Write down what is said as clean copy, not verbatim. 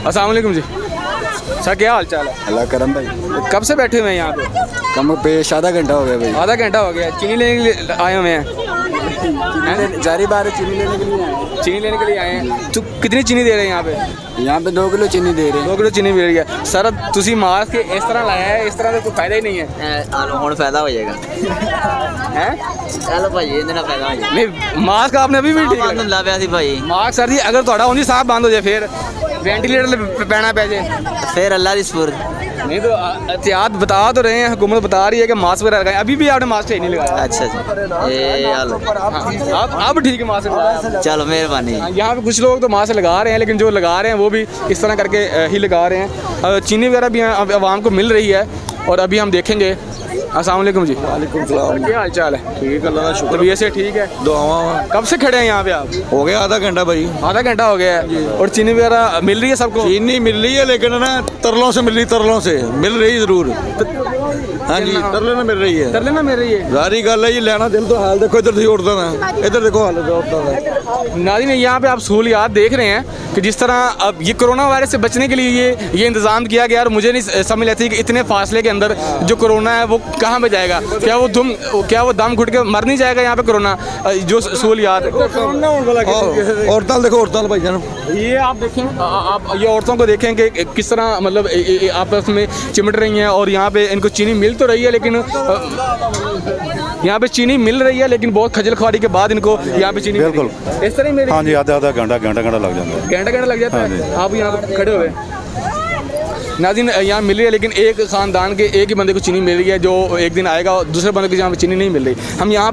अस्सलाम वालेकुम जी सर, क्या हाल चाल है? अल्लाह करम भाई। कब से बैठे हुए हैं यहाँ पे? कम पेश आधा घंटा हो गया भाई। आधा घंटा हो गया। चीनी लेने के लिए आए हुए हैं? जारी बार चीनी लेने के लिए आए चीनी लेने के लिए आए हैं। तो कितनी चीनी दे रहे हैं यहाँ पे? हैं। यहाँ पे 2 किलो चीनी दे रहे 2 किलो चीनी मिल रही है। सर तुसी मास्क इस तरह लाया है, इस तरह का कोई फायदा ही नहीं है। ਹੁਣ ਫਾਇਦਾ ਹੋ ਜਾਏਗਾ हैं? ਚਲੋ ਭਾਈ ਇਹਦੇ ਨਾਲ ਫਾਇਦਾ ਹੋ ਜਾਏਗਾ नहीं मास्क आपने अभी भी ठीक ਬੰਦ ਹੁੰਦਾ ਪਿਆ ਸੀ ਭਾਈ मास्क सर जी अगर थोड़ा उन्हीं साफ बंद हो जाए फिर वेंटिलेटर पैना पै जाए। ਫਿਰ ਅੱਲਾ ਦੀ ਸਪੁਰਦ नहीं तो एहतियात बता तो रहे हैं, हुकूमत बता रही है कि मास्क वगैरह लगाएं। अभी भी आपने मास्क ही नहीं लगाया। ਅੱਛਾ ਜੀ ਇਹ ਹਾਲ हाँ, अब ठीक है मास्क लगाया। ਚਲੋ ਮਿਹਰਬਾਨੀ यहाँ पे कुछ लोग तो मास्क लगा रहे हैं, लेकिन जो लगा रहे हैं वो भी इस तरह करके ही लगा रहे हैं। चीनी वगैरह भी आवाम को मिल रही है और अभी हम देखेंगे। अस्सलाम वालेकुम जी। वालेकुम सलाम। क्या हाल चाल है? ठीक है, अल्लाह का शुक्र। तबीयत से ठीक है? दुआवा कब से खड़े हैं यहाँ पे आप? हो गया आधा घंटा भाई। आधा घंटा हो गया है। और चीनी वगैरह मिल रही है सबको? चीनी मिल रही है लेकिन ना तरलों से मिल रही, तरलों से मिल रही जरूर। हाँ जी, तरले में मिल रही है। तरले में मिल रही है। जारी गल है जी, लेना दिल तो हाल देखो इधर दी औरतों का, इधर देखो हाल औरतों का। नाज़रीन यहाँ पे आप सहूलियात देख रहे हैं कि जिस तरह अब ये कोरोना वायरस से बचने के लिए ये इंतज़ाम किया गया। और मुझे नहीं समझ आती कि इतने फासले के अंदर जो कोरोना है वो कहाँ पे जाएगा? क्या वो दम घुट के मर नहीं जाएगा यहाँ पे कोरोना? जो सहूलियात औरतां देखो, औरतां भाई जान ये आप देखें, आप ये औरतों को देखें कि किस तरह मतलब आपस में चिमट रही हैं। और यहाँ पे इनको चीनी मिल तो रही है, लेकिन यहाँ पे चीनी मिल रही है लेकिन बहुत खजल खुआरी के बाद इनको यहाँ पे चीनी बिल्कुल। इस तरह ही मेरी हाँ जी, आधा घंटा लग जाता है। घंटा लग जाता हाँ है। जी। आप यहाँ पे खड़े हुए नाज़रीन यहाँ मिल रही है, लेकिन एक ख़ानदान के एक ही बंदे को चीनी मिल रही है। जो एक दिन आएगा और दूसरे बंदे को यहाँ पे चीनी नहीं मिल रही। हम यहाँ